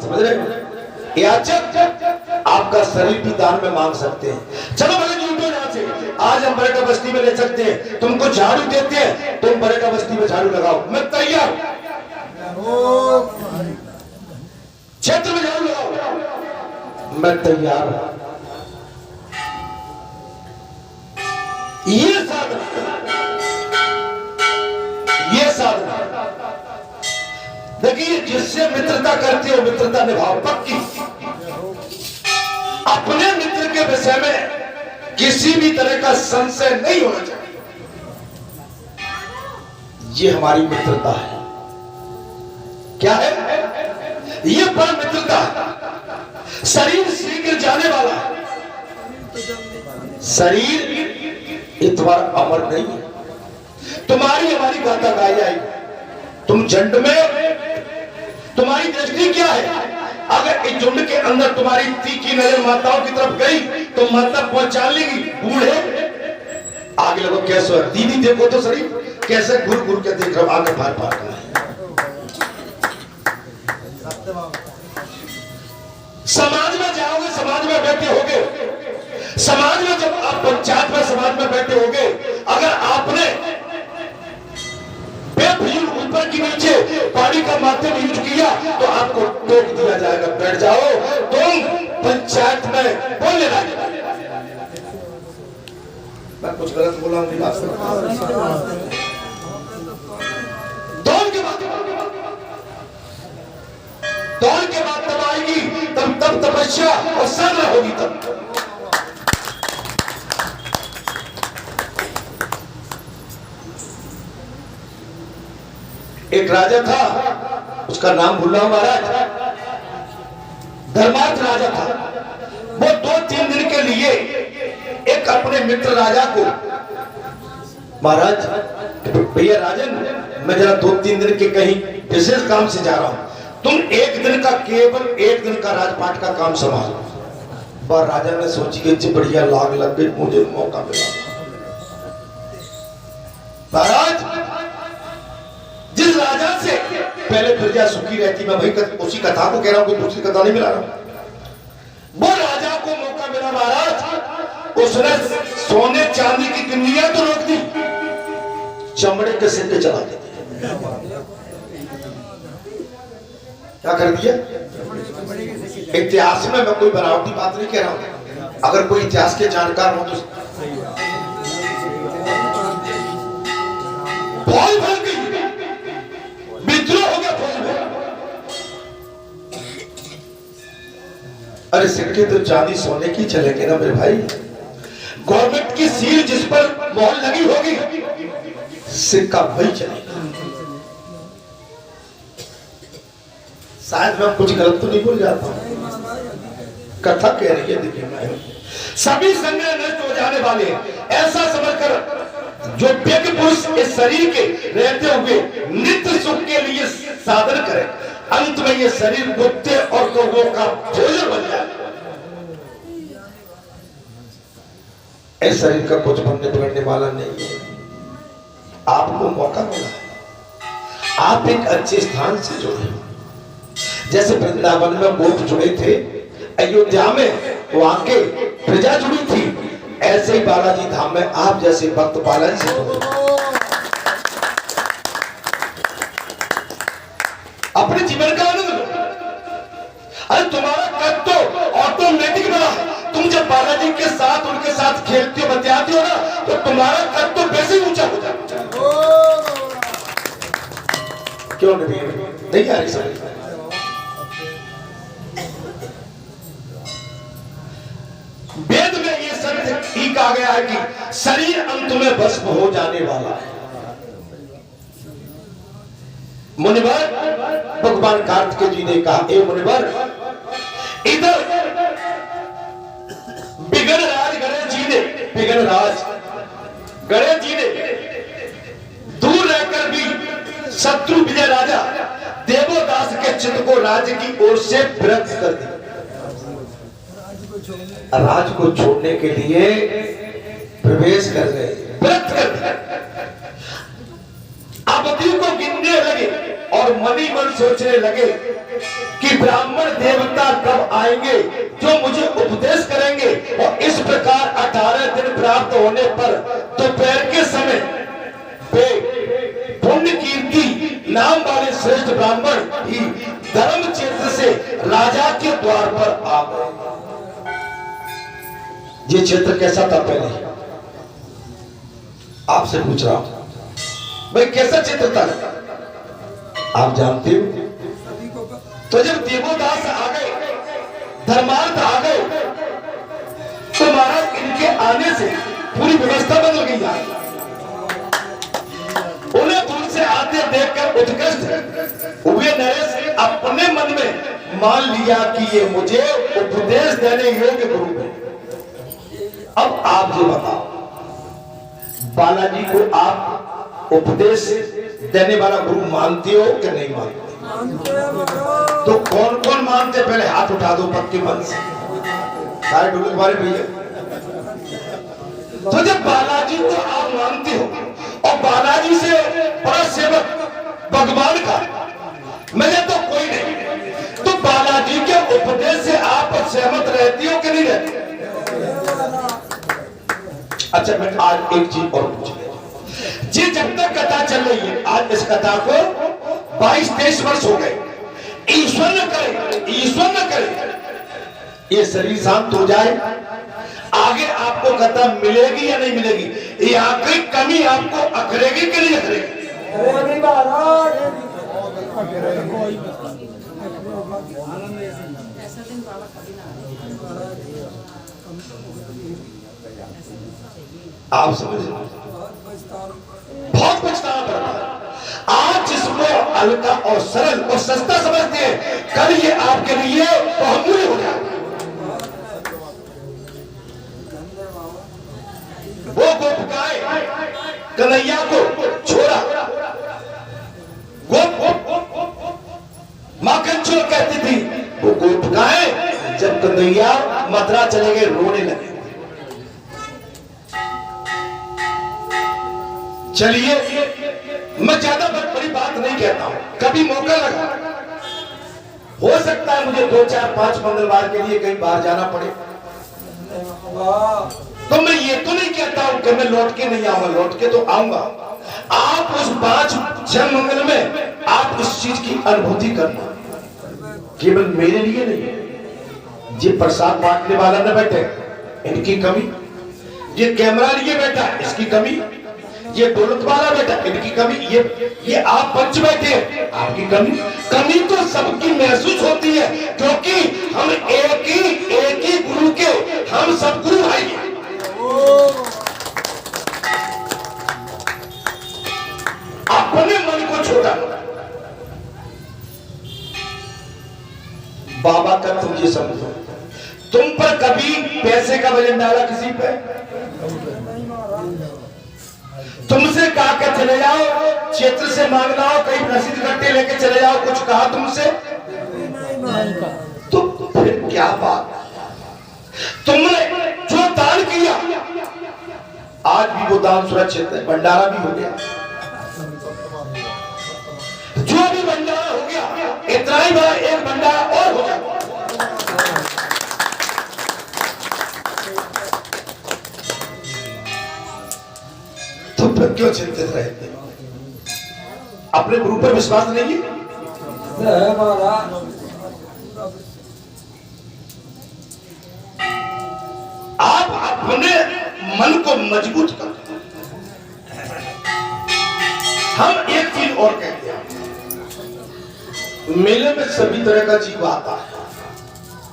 समझ रहे हो? याचक आपका शरीर भी दान में मांग सकते हैं। चलो भले झूठो यहाँ से, आज हम बरेटा बस्ती में ले सकते हैं, तुमको झाड़ू देते हैं, तुम बरेटा बस्ती में झाड़ू लगाओ, मैं तैयार। क्षेत्र में झाड़ू लगाओ, मैं तैयार हूं। ये साधना देखिए, जिससे मित्रता करते हो मित्रता निभाओ पक्की। अपने मित्र के विषय में किसी भी तरह का संशय नहीं होना चाहिए। ये हमारी मित्रता है। क्या है ये? परम मित्रता। शरीर शीघ्र जाने वाला है, शरीर इतवार अमर नहीं है। तुम्हारी हमारी गाथा गाई जाएगी, तुम झंड में, तुम्हारी दृष्टि क्या है? अगर इस झुंड के अंदर तुम्हारी तीखी नजर माताओं की तरफ गई तो माता पहुंचा लेगी। बूढ़े आगे लगो, कैसे दीदी देखो तो शरीर कैसे घुर घुर के देख रहा, आगे फार फार कर। समाज में जाओगे, समाज में बैठे होगे, समाज में जब आप पंचायत में समाज में बैठे होगे, अगर आपने ऊपर की नीचे पानी का माध्यम यूज किया तो आपको टोक दिया जाएगा, बैठ जाओ, तुम पंचायत में बोलने लगे। मैं कुछ गलत बोला हूं? दौड़ के बाद तब आएगी, तब तपस्या और सब्र होगी। तब एक राजा था, उसका नाम भूल रहा हूं महाराज, धर्मार्थ राजा था। वो 2-3 दिन के लिए एक अपने मित्र राजा को, महाराज भैया राजन, मैं जरा 2-3 दिन के कहीं विशेष काम से जा रहा हूं, तुम एक दिन का, केवल एक दिन का राजपाट का काम संभालो। पर राजा ने सोची कि बढ़िया लाग लग गई, मुझे मौका मिला। महाराज जिस राजा से पहले प्रजा सुखी रहती, मैं वही उसी कथा को कह रहा हूं, कोई दूसरी कथा नहीं मिला रहा हूं। वो राजा को मौका मिला महाराज, उसने सोने चांदी की गिन्नियां तो रोक दी, चमड़े के सिक्के चला दिए। क्या कर दिया? इतिहास में मैं कोई बनावटी बात नहीं कह रहा हूं, अगर कोई इतिहास के जानकार हो तो फौज भर गई, विद्रोह हो गया फौज में। अरे सिक्के तो चांदी सोने की चलेंगे ना मेरे भाई, गवर्नमेंट की सील जिस पर मोहर लगी होगी सिक्का वही चलेगा। शायद मैं कुछ गलत तो नहीं बोल जाता हूं, कथा कह रही है। देखिए सभी संग्रह नष्ट हो जाने वाले हैं, ऐसा समझकर जो व्यक्ति पुरुष इस शरीर के रहते हुए नित्य सुख के लिए साधन करे, अंत में ये शरीर कुत्ते और कौवों का भोजन बन जाए। इस शरीर का कुछ बनने बिगड़ने वाला नहीं है। आपको मौका मिला है, आप एक अच्छे स्थान से जुड़े, जैसे वृंदावन में गोप जुड़े थे, अयोध्या में वहां के प्रजा जुड़ी थी, ऐसे ही बालाजी धाम में आप जैसे भक्त पालन से जुड़े। अपने जीवन का आनंद लो। अरे तुम्हारा कद तो ऑटोमेटिक बना, तुम जब बालाजी के साथ उनके साथ खेलते हो, बतियाते हो ना, तो तुम्हारा कद तो वैसे ही ऊंचा हो जाता है। क्यों नहीं आ रही समझ? वेद में ये सत्य ही कहा गया है कि शरीर अंत में भस्म हो जाने वाला है। मुनिवर भगवान कार्तिकेय जी ने कहा, ए मुनिवर, इधर गणेश जी ने दूर रहकर भी शत्रु विजय राजा देवोदास के चित्त को राज्य की ओर से विरक्त कर दिया। राज को छोड़ने के लिए प्रवेश कर गए, विरक्त कर दिया। आपत्तियों को गिनने लगे और मन ही मन सोचने लगे कि ब्राह्मण देवता कब आएंगे जो मुझे उपदेश करेंगे। और इस प्रकार 18 दिन प्राप्त होने पर दोपहर के समय पुण्य कीर्ति नाम वाले श्रेष्ठ ब्राह्मण ही धर्म क्षेत्र से राजा के द्वार पर आ गए। ये क्षेत्र कैसा था पहले, आपसे पूछ रहा हूं भाई, कैसा क्षेत्र था आप जानते हो? तो जब देवोदास आ गए, धर्मार्थ आ गए, तो महाराज इनके आने से पूरी व्यवस्था बदल गई। उन्हें दूर से आते देखकर उत्कृष्ट हुए नरेश अपने मन में मान लिया कि ये मुझे उपदेश देने योग्य गुरु है। अब आप ये बताओ, बालाजी को आप उपदेश देने वाला गुरु मानते हो कि नहीं मानते? तो कौन कौन मानते, पहले हाथ उठा दो पक्के मन से, सारे ढोलक वाले भैया। तो जब बालाजी को आप मानते हो और बालाजी से बड़ा सेवक भगवान का मुझे तो कोई नहीं, तो बालाजी के उपदेश से आप सहमत रहती हो कि नहीं रहती? अच्छा, मैं आज एक चीज और पूछ रहा जी, जब तक कथा चल रही है, आज इस कथा को 22-23 वर्ष हो गए। ईश्वर न करे ये शरीर शांत हो जाए, आगे आपको कथा मिलेगी या नहीं मिलेगी? ये आखिरी कमी आपको अखरेगी कि नहीं अखरेगी? आप समझ, बहुत पछताना पड़ता है। आज जिसको हल्का और सरल और सस्ता समझते हैं, कल ये आपके लिए बहुमूल्य हो जाए। वो गोपिकाएं कन्हैया को छोड़ा, माखन चोर कहती थी, वो गोपिकाएं जब कन्हैया मथुरा चले गए रोने लगे। चलिए, मैं ज्यादा बड़ी बात नहीं कहता हूं, कभी मौका लगा हो सकता है मुझे 2, 4, 5 मंगलवार के लिए कहीं बाहर जाना पड़े, तो मैं ये तो नहीं कहता हूं कि मैं लौट के नहीं आऊंगा, लौट के तो आऊंगा। आप उस 5-6 मंगल में आप इस चीज की अनुभूति करना, केवल मेरे लिए नहीं, ये प्रसाद बांटने वाला न बैठे इनकी कमी, ये कैमरा लिए बैठा इसकी कमी, ये दौलत वाला बैठा इनकी कमी, ये आप पंच बैठे आपकी कमी तो सबकी महसूस होती है, क्योंकि हम एक ही गुरु के हम सब गुरु भाई हैं। अपने मन को छोड़ा, बाबा का तुम ये समझो, तुम पर कभी पैसे का वजन डाला किसी पे? तुमसे कहा के चले जाओ, क्षेत्र से मांगना हो, कहीं रसीद कट्टे लेके चले जाओ, कुछ कहा तुमसे? तो फिर क्या बात? तुमने जो दान किया, आज भी वो दान सुरक्षित है, भंडारा भी हो गया, जो भी भंडारा हो गया, इतना ही बड़ा एक भंडारा और हो जाए। तो फिर क्यों चिंतित रहते? अपने गुरु पर विश्वास नहीं है? आप अपने मन को मजबूत कर। हम एक चीज और कहते हैं, मेले में सभी तरह का जीव आता है,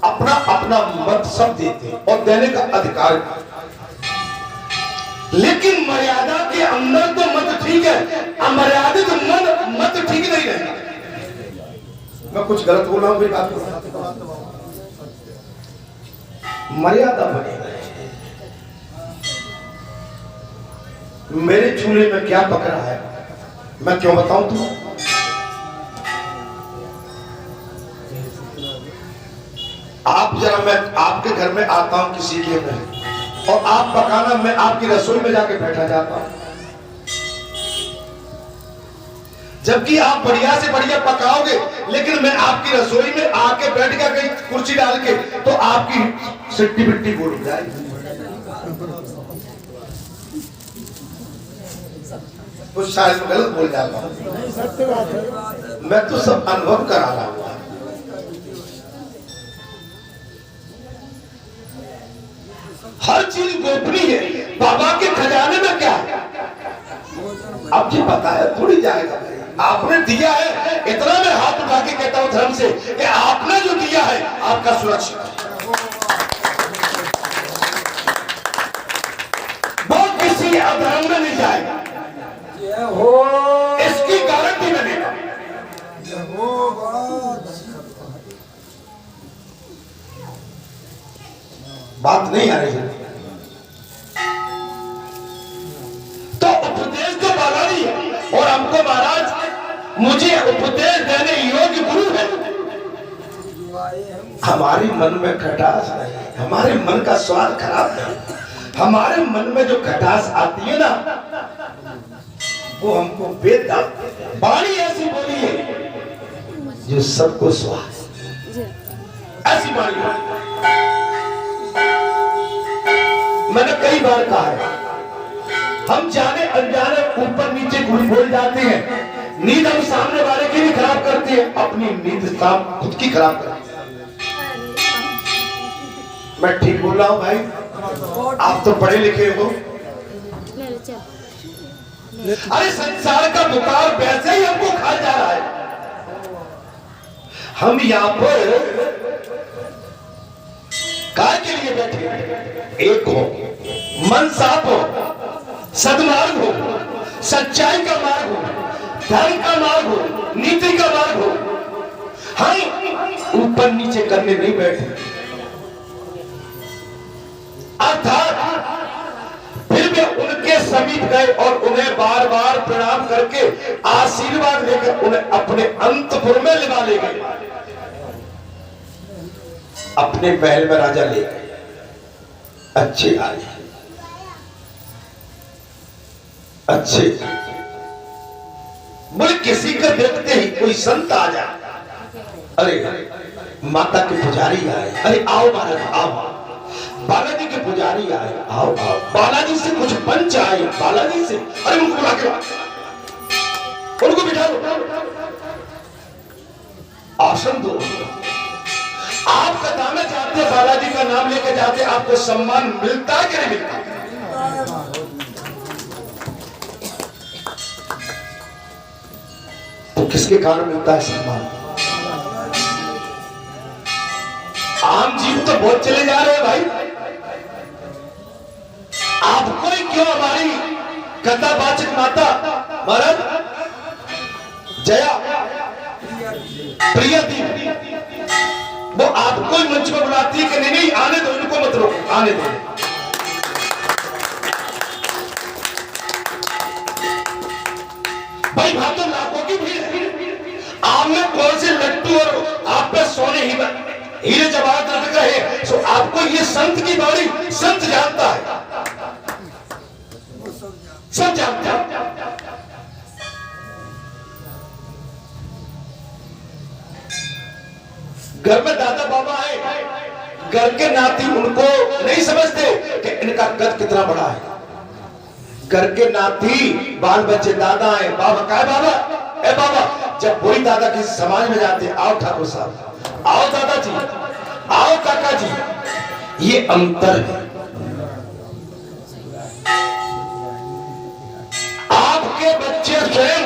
अपना अपना मत सब देते हैं और देने का अधिकार, लेकिन मर्यादा के अंदर तो मत ठीक है, अमर्यादित मत ठीक नहीं रहेगा। मैं कुछ गलत बोल रहा हूं भाई, बात मर्यादा बनी रहे। मेरे चूल्हे में क्या पक रहा है मैं क्यों बताऊं तुम? आप जरा, मैं आपके घर में आता हूं किसी के में, और आप पकाना, मैं आपकी रसोई में जाके बैठा जाता हूं, जबकि आप बढ़िया से बढ़िया पकाओगे, लेकिन मैं आपकी रसोई में आके बैठ गया कहीं कुर्सी डाल के तो आपकी सिट्टी बिट्टी बोल जाएगी। कुछ शायद गलत बोल जाता हूं, मैं तो सब अनुभव करा रहा हूं। हर चीज गोपनीय है। बाबा के खजाने में क्या है अब जी पता है थोड़ी जाएगा। आपने दिया है, इतना मैं हाथ उठा के कहता हूं धर्म से कि आपने जो दिया है आपका सुरक्षित है, वो किसी अधर्म में नहीं जाएगा, इसकी गारंटी मैं देता हूं। बात नहीं आ रही है तो उपदेश तो बालाजी है और हमको महाराज मुझे उपदेश देने योग्य गुरु है। हमारे मन में खटास नहीं, हमारे मन का स्वाद खराब नहीं, हमारे मन में जो खटास आती है ना वो हमको वेद डालते हैं। वाणी ऐसी बोली है जो सबको स्वाद, ऐसी वाणी मैंने कई बार कहा है। हम जाने अनजाने ऊपर नीचे घुल बोल जाते हैं, नींद हम सामने वाले की भी खराब करते हैं, अपनी नींद खुद की खराब करते हैं। मैं ठीक बोल रहा हूं भाई? आप तो पढ़े लिखे हो। अरे संसार का बुखार वैसे ही हमको खा जा रहा है। हम यहाँ पर काय के लिए बैठे? एक हो, मन साफ हो, सद्मार्ग हो, सच्चाई का मार्ग हो, धर्म का मार्ग हो, नीति का मार्ग हो। हम ऊपर नीचे करने नहीं बैठे। अर्थात फिर भी उनके समीप गए और उन्हें बार बार प्रणाम करके आशीर्वाद लेकर उन्हें अपने अंतपुर में लिवा ले गए, अपने महल में राजा ले गए। अच्छे आए, अच्छे बोले किसी का देखते ही कोई संत आ जाए, अरे माता के पुजारी आए, अरे आओ महाराज आओ, बालाजी के पुजारी आए, आओ आओ, बालाजी से कुछ पंच आए, बालाजी से, अरे उनको बुला के उनको बिठा लो, आसन दो। आप कथा में जाते, बालाजी का नाम लेके जाते, आपको सम्मान मिलता है कि नहीं मिलता? तो किसके कारण मिलता है सम्मान? आम जीव तो बहुत चले जा रहे हैं भाई। आपको ही क्यों हमारी कथावाचक माता महाराज जया प्रिया दी, वो आपको ही मंच में बुलाती है कि नहीं नहीं आने दो, इनको मत रोको, आने दो। भाई भाइयों लाखों की भीड़ है, आप में कौन से लट्टू और आप पे सोने हीरे जवाहरात रख रहे, सो आपको ये संत की बाणी संत जानता है, सब जानता है। घर में दादा बाबा आए, घर के नाती उनको नहीं समझते कि इनका कद कितना बड़ा है। घर के नाती बाल बच्चे दादा आए, बाबा क्या बाबा, ए बाबा, जब वही दादा की समाज में जाते, आओ ठाकुर साहब, आओ दादाजी, आओ काका जी, ये अंतर है। आपके बच्चे स्वयं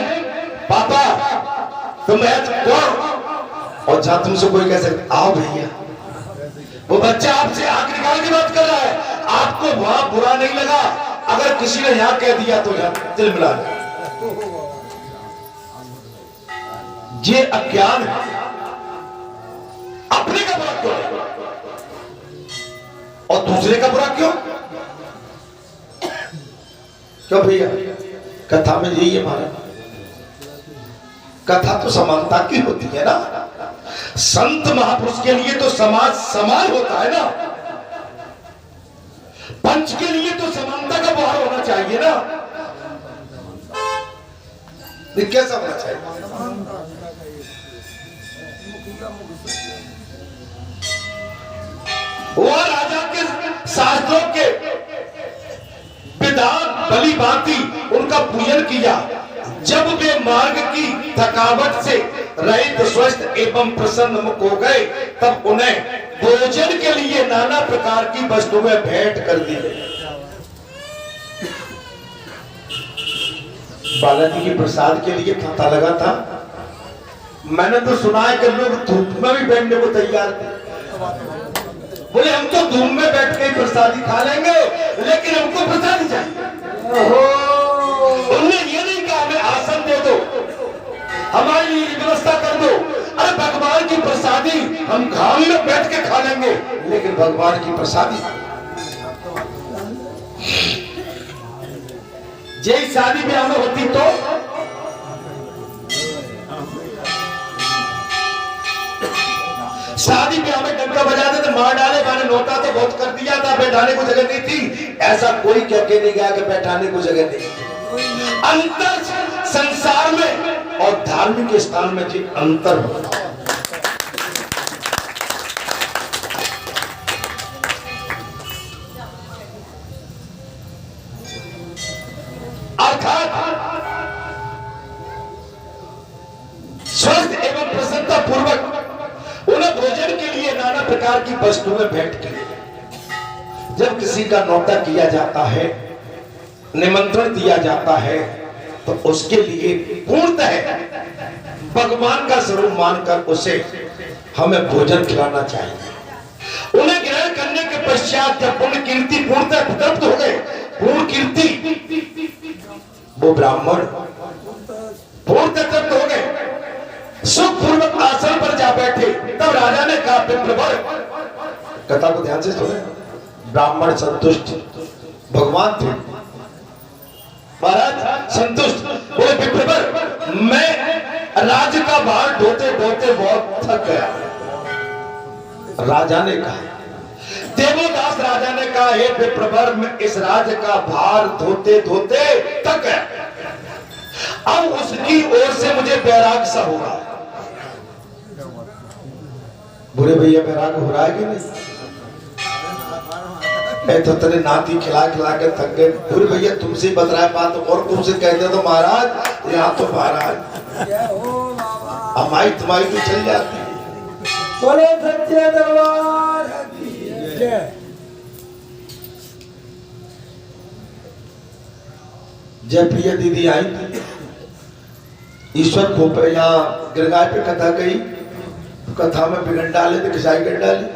पापा तुम कौन, और जहां तुमसे कोई कह सकते आओ भैया, वो बच्चा आपसे आंख निकाल के बात कर रहा है, आपको वहां बुरा नहीं लगा, अगर किसी ने यहां कह दिया तो यहां दिल मिला। ये अज्ञान है। अपने का बुरा क्यों और दूसरे का बुरा क्यों? क्यों भैया? कथा में यही है महाराज, कथा तो समानता की होती है ना। संत महापुरुष के लिए तो समाज समान होता है ना, पंच के लिए तो समानता का व्यवहार होना चाहिए ना। ये कैसा होना चाहिए? वो राजा के शास्त्रों के विधान भली भांति उनका पूजन किया। जब वे मार्ग की थकावट से रहित स्वस्थ एवं प्रसन्न मुख हो गए, तब उन्हें भोजन के लिए नाना प्रकार की वस्तुएं भेंट कर दी गई। बालाजी के प्रसाद के लिए तांता लगा था। मैंने तो सुना है कि लोग धूप में भी बैठने को तैयार थे। बोले हम तो धूप में बैठ के प्रसादी खा लेंगे, लेकिन हमको प्रसादी चाहिए। उन्होंने ये नहीं कहा हमें आसन दे दो, हमारे लिए व्यवस्था कर दो। अरे भगवान की प्रसादी हम घाम में बैठ के खा लेंगे, लेकिन भगवान की प्रसादी यही शादी ब्याह में होती तो शादी ब्याह में डंका बजाते थे, मार डाले, मैंने नोटा तो बहुत कर दिया था, बैठाने को जगह नहीं थी। ऐसा कोई कह के नहीं गया कि बैठाने को जगह नहीं। अंतर संसार में और धार्मिक स्थान में जी अंतर होता है। अर्थात स्वस्थ एवं प्रसन्नता पूर्वक उन्हें भोजन के लिए नाना प्रकार की वस्तुएं भेंट की। जब किसी का न्योता किया जाता है, निमंत्रण दिया जाता है, तो उसके लिए पूर्णतः भगवान का स्वरूप मानकर उसे हमें भोजन खिलाना चाहिए। उन्हें ग्रहण करने के पश्चात जब पुण्य कीर्ति पूर्णतः तृप्त हो गए, पूर्ण कीर्ति वो ब्राह्मण पूर्णतः तृप्त हो गए, सुखपूर्वक आसन पर जा बैठे। तब राजा ने कहा, विप्रवर, कथा को ध्यान से सुने। ब्राह्मण संतुष्ट, भगवान थे महाराज संतुष्ट। बोले विप्रवर, मैं राज्य का भार ढोते ढोते बहुत थक गया। राजा ने कहा, देवोदास राजा ने कहा, हे विप्रवर, मैं इस राज्य का भार धोते धोते थक गया, अब उसकी ओर से मुझे बैराग सा होगा। बुरे भैया बैराग हो रहा है कि नहीं? तो तेरे नाती खिला खिला के थक गए। बुरे भैया तुमसे ही बतराए बात, और तुमसे कहते तो महाराज यहाँ तो महाराज हमारी तुम्हारी तो चल जाती है। बोले सच्चे दरबार जय प्रिया दीदी आई थी, ईश्वर खोपे यहाँ गिरगाय पे कथा गई, कथा में बिगड़ डाले थे, खिसाई कर डाली।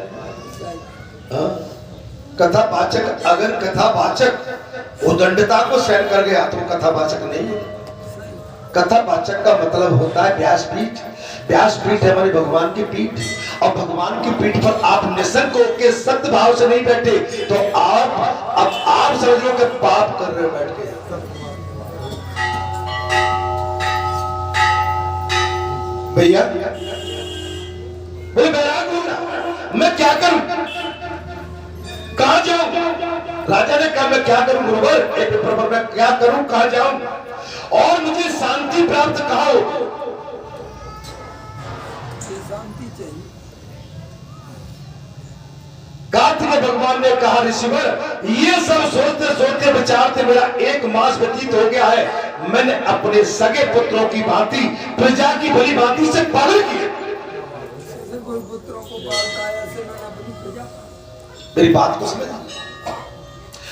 कथा वाचक, अगर कथा वाचक उदंडता को सहन कर गया तो कथा वाचक नहीं है। कथा वाचक का मतलब होता है व्यासपीठ। व्यासपीठ है हमारी भगवान की पीठ, और भगवान की पीठ पर आप निसंक होकर सत्य भाव से नहीं बैठे तो आप समझ लो कि पाप कर रहे हो बैठ के। भैया बोले बैराग हो रहा, मैं क्या करूं, कहां जाऊं? राजा ने कहा, मैं क्या करूं गुरुवर, एक विप्रवर, मैं क्या करूं, कहां जाऊं, और मुझे शांति प्राप्त कहा हो। शांति चाहिए। कार्तिक भगवान ने कहा, ऋषिवर, ये सब सोचते सोचते विचारते मेरा 1 मास व्यतीत हो गया है। मैंने अपने सगे पुत्रों की भांति, प्रजा की भली भांति से पालन किया। पुत्रों को मेरी बात को समझ,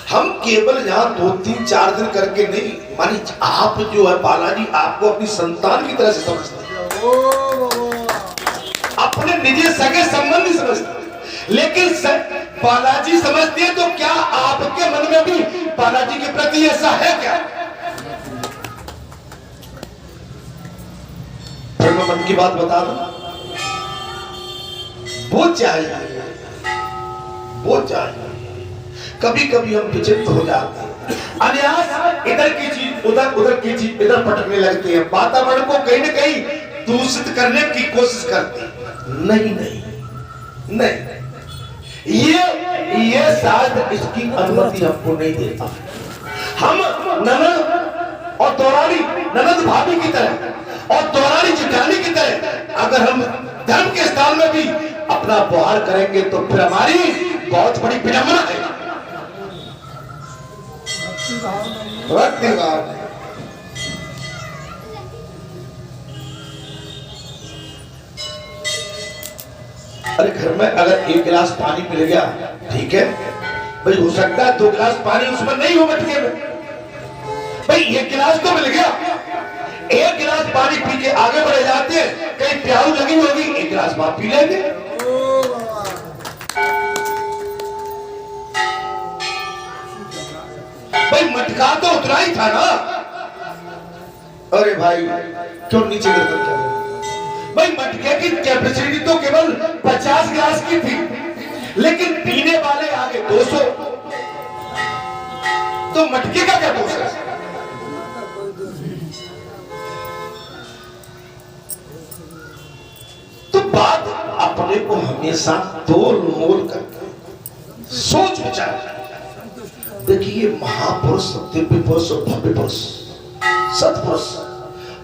हम केवल यहाँ 2-3-4 दिन करके नहीं, मानी आप जो है बालाजी आपको अपनी संतान की तरह से समझते हैं, अपने निजी सगे संबंधी समझते हैं। लेकिन बालाजी समझते हैं, तो क्या आपके मन में भी बालाजी के प्रति ऐसा है क्या? फिर मैं मन की बात बता दूं, वो चाहिए। कभी कभी हम विचित्र हो जाते हैं, अनायास इधर की चीज उधर की चीज इधर पटकने लगते हैं, वातावरण को कहीं न कहीं दूषित करने की कोशिश करते हैं। नहीं, ये शायद इसकी अनुमति हमको नहीं देता। हम ननद और दौरानी ननद भाभी की तरह और दौरानी जिठानी की तरह अगर हम धर्म के स्थान में भी अपना व्यवहार करेंगे तो फिर हमारी बहुत बड़ी विडंबना है। भक्ति भाव नहीं। अरे घर में अगर एक गिलास पानी मिल गया ठीक है भाई, हो सकता है 2 गिलास पानी उसमें नहीं हो मटके में, भाई 1 गिलास तो मिल गया। 1 गिलास पानी पी के आगे बढ़े जाते हैं, कहीं प्यास लगी होगी 1 गिलास बाद पी लेंगे। भाई मटका तो उतना ही था ना। अरे भाई क्यों नीचे गिरते क्या? भाई मटके की कैपेसिटी तो केवल 50 गिलास की थी, लेकिन पीने वाले आगे 200, तो मटके का क्या दोष है? तो बात अपने को हमेशा तोल मोल करके सोच विचार। देखिए महापुरुष, दिव्य पुरुष और भव्य पुरुष, सत्पुरुष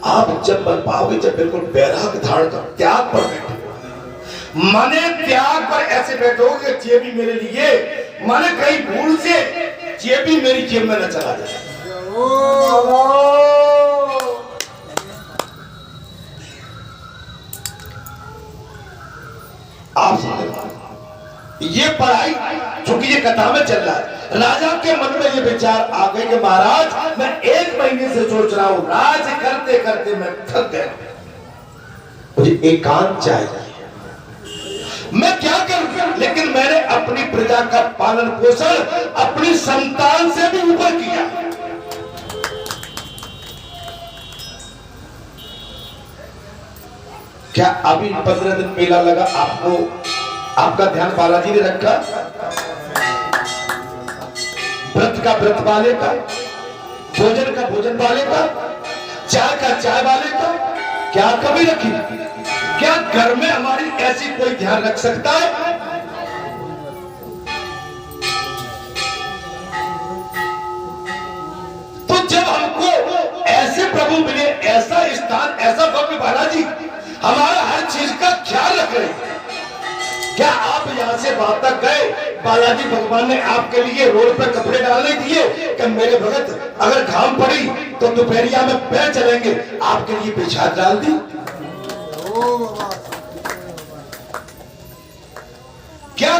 आप जब बन पाओगे जब बिल्कुल वैराग्य धारण कर त्याग पर बैठे, माने त्याग पर ऐसे बैठोगे जेबी मेरे लिए, माने कहीं भूल से जेबी मेरी जेब में न चला जाए। आप ये पढ़ाई चूंकि ये कथा में चल रहा है, राजा के मन में ये विचार आ गए कि महाराज मैं 1 महीने से सोच रहा हूं, राज करते करते मैं थक गया, मुझे एकांत चाहिए, मैं क्या करूं? लेकिन मैंने अपनी प्रजा का पालन पोषण अपनी संतान से भी ऊपर किया। क्या अभी 15 दिन मेला लगा, आपको आपका ध्यान बालाजी ने रखा? व्रत का व्रत वाले का, भोजन का भोजन वाले का, चाय का चाय वाले का क्या कभी रखी? क्या घर में हमारी ऐसी कोई ध्यान रख सकता है? तो जब हमको ऐसे प्रभु मिले, ऐसा स्थान, ऐसा भव्य बालाजी हमारा हर चीज का ख्याल रख रहे हैं। क्या आप यहाँ से वहां तक गए, बालाजी भगवान ने आपके लिए रोड पर कपड़े डालने दिए कि मेरे भगत अगर घाम पड़ी तो दोपहरिया में पैर चलेंगे, आपके लिए पेशाब डाल दी? क्या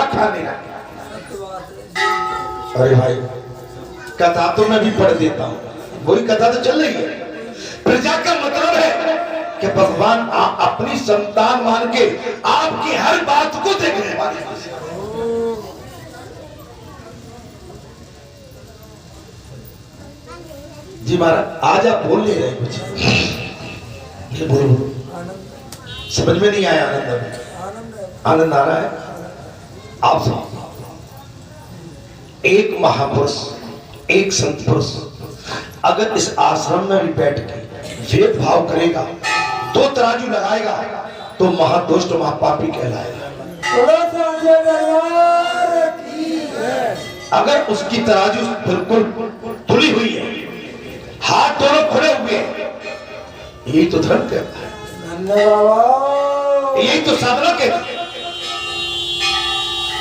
खाने? अरे भाई कथा तो मैं भी पढ़ देता हूँ, वही कथा तो चल रही है। प्रजा का मतलब है कि भगवान अपनी संतान मान के आपकी हर बात को देखने वाले। जी महाराज आज आप बोल नहीं रहे कुछ, बोलो समझ में नहीं आया? आनंद आ रहा है? आप सुनो, एक महापुरुष, एक संत पुरुष अगर इस आश्रम में भी बैठ के भेदभाव करेगा, 2 तराजू लगाएगा तो महादुष्ट महापापी कहलाएगा। अगर उसकी तराजू बिल्कुल तुली हुई है, हाथ दोनों खुले हुए हैं, यही तो धर्म कहता है, यही तो साधना कहता है।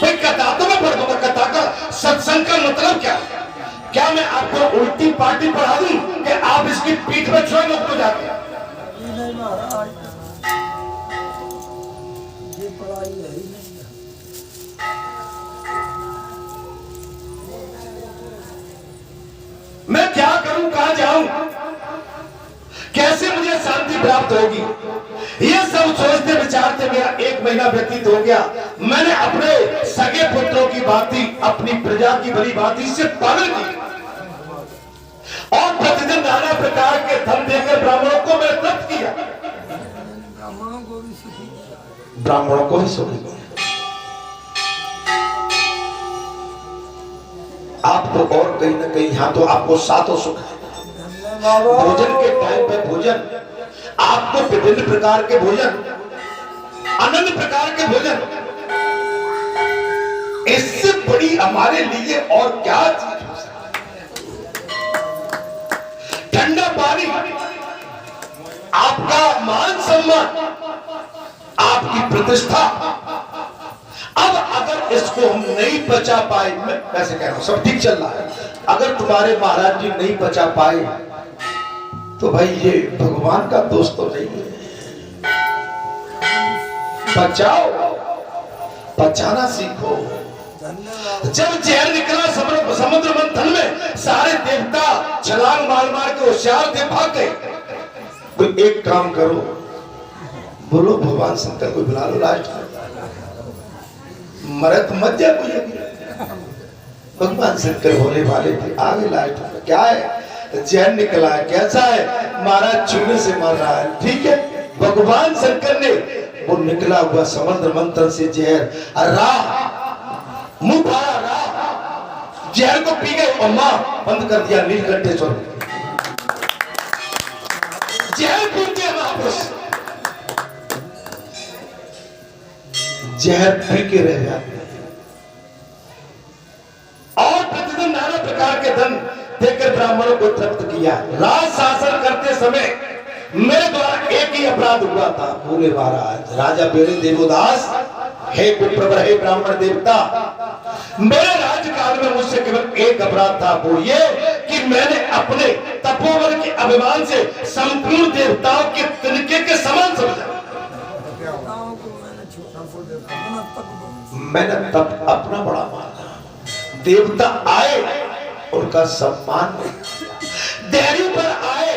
भाई कथा तो मैं पढ़ दूंगा, कथा का सत्संग का मतलब क्या? क्या मैं आपको उल्टी पार्टी पढ़ा दूं कि आप इसकी पीठ में स्वयं मुक्त हो जाते हैं? ये पढ़ाई है ही नहीं। मैं क्या करूं, कहां जाऊं, कैसे मुझे शांति प्राप्त होगी? ये सब सोचते विचारते मेरा 1 महीना व्यतीत हो गया। मैंने अपने सगे पुत्रों की बाती, अपनी प्रजा की बड़ी बाती से पालन की और प्रतिदिन नाना प्रकार के धन देकर ब्राह्मणों को मैं तृप्त किया, ब्राह्मणों को ही सुखी किया। आपको और कहीं ना कहीं यहाँ तो आपको सातों सुख है। भोजन के टाइम पे भोजन, आपको विभिन्न प्रकार के भोजन, अनंत प्रकार के भोजन, इससे बड़ी हमारे लिए और क्या चीज हो सकती है? ठंडा पानी आपका मान सम्मान, आपकी प्रतिष्ठा, अब अगर इसको हम नहीं बचा पाए, मैं कैसे कह रहा हूं, सब ठीक चल रहा है, अगर तुम्हारे महाराज जी नहीं बचा पाए तो भाई ये भगवान का दोस्त तो नहीं है। बचाओ, बचाना सीखो। जब जहर निकला समुद्र मंथन में, सारे देवता छलांग मार मार के होशियार थे, भाग गए। कोई एक काम करो, बोलो भगवान शंकर को बुला लो, लास्ट मरत मत जा कोई। भगवान शंकर होने वाले थे, आगे लास्ट में क्या है, जहर निकला है, कैसा है, महाराज चूने से मर रहा है, ठीक है। भगवान शंकर ने वो निकला हुआ समुद्र मंथन से जहर मुंह फाड़ा, जहर को पी गए और मां बंद कर दिया नीलकंठेश्वर। जहर पीते महापुरुष, जहर पी के रह जाते और प्रतिदिन नाना प्रकार के धन देकर ब्राह्मणों को तृप्त किया। राज शासन करते समय मेरे द्वारा एक ही अपराध हुआ था, बोले महाराज राजा बेरे देवोदास, हे विप्रवर, हे ब्राह्मण देवता, मेरे राज्यकाल में मुझसे केवल एक अपराध था, वो ये कि मैंने अपने तपोबल के अभिमान से संपूर्ण देवताओं के तिनके के समान समझा। मैंने तब अपना बड़ा माना, देवता आए उनका सम्मान नहीं, देरी पर आए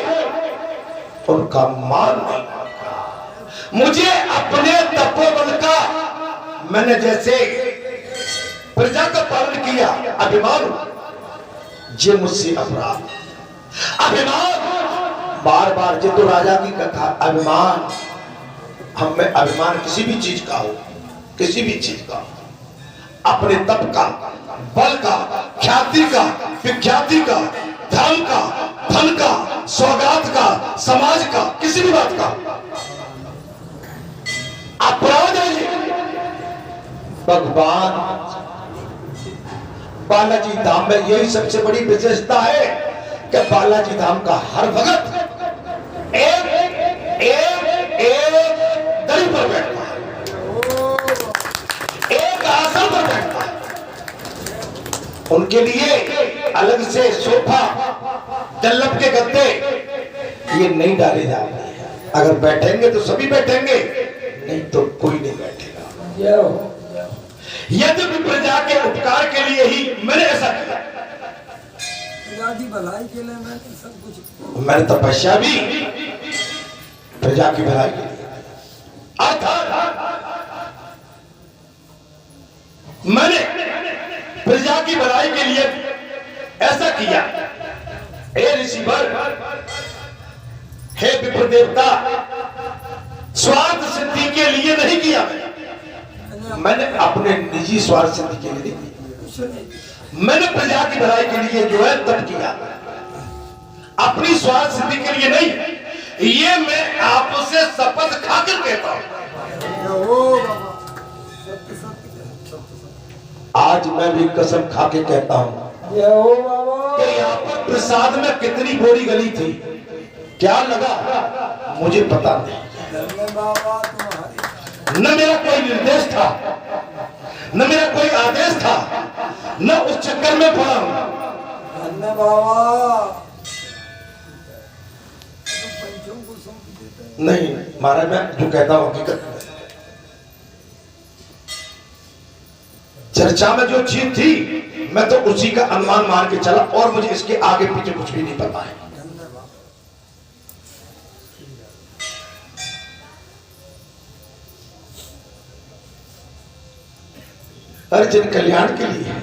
उनका मान नहीं। मुझे अपने तपोबल का, मैंने जैसे प्रजा का पालन किया, अभिमान, ये मुझसे अपराध, अभिमान बार बार, ये तो राजा की कथा, अभिमान, हम में अभिमान किसी भी चीज का हो, किसी भी चीज का, अपने तप का, बल का, ख्याति का, विख्याति का, धर्म का, धन का, सौगात का, समाज का, किसी भी बात का अपराध है ये। भगवान बालाजी धाम में यही सबसे बड़ी विशेषता है कि बालाजी धाम का हर भगत एक दरी पर बैठता है, एक आसन पर बैठता है। उनके लिए अलग से सोफा, डल्लप के गद्दे ये नहीं डाले जाते हैं। अगर बैठेंगे तो सभी बैठेंगे, नहीं तो कोई नहीं बैठेगा। यद्यपि प्रजा के उपकार के लिए ही मैंने ऐसा किया, प्रजा की भलाई के लिए मैंने सब कुछ, मैंने तपस्या भी प्रजा की भलाई के लिए, मैंने प्रजा की भलाई के लिए ऐसा किया। हे ऋषिवर, हे विप्र देवता, स्वार्थ सिद्धि के लिए नहीं किया, मैंने अपने निजी स्वार्थ सिद्धि के लिए नहीं किया, मैंने प्रजा की भलाई के लिए जो है तब किया, अपनी स्वार्थ सिद्धि के लिए नहीं। ये मैं आपसे शपथ खाकर कहता हूं। आज मैं भी कसम खा के कहता हूं कि यहाँ पर प्रसाद में कितनी बोरी गली थी, क्या लगा मुझे पता नहीं, न मेरा कोई निर्देश था, न मेरा कोई आदेश था, न उस चक्कर में पड़ा हूं। नहीं महाराज, मैं जो कहता हूं हकीकत, चर्चा में जो चीज थी मैं तो उसी का अनुमान मार के चला, और मुझे इसके आगे पीछे कुछ भी नहीं पता है। हर जन कल्याण के लिए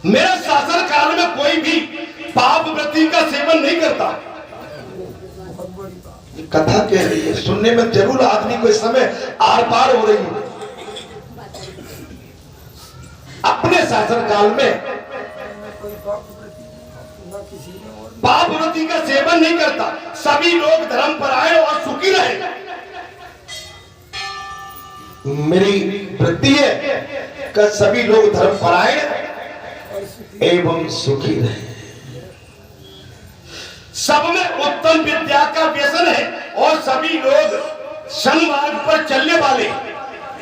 मेरा शासन काल में कोई भी पाप वृत्ति का सेवन नहीं करता। कथा कह रही है, सुनने में जरूर आदमी को इस समय आर पार हो रही है। अपने शासन काल में पाप वृत्ति का सेवन नहीं करता, सभी लोग धर्म पर आए और सुखी रहे। मेरी वृत्ति है कि सभी लोग धर्म परायण एवं सुखी रहे। सब में उत्तम विद्या का व्यसन है और सभी लोग सन्मार्ग पर चलने वाले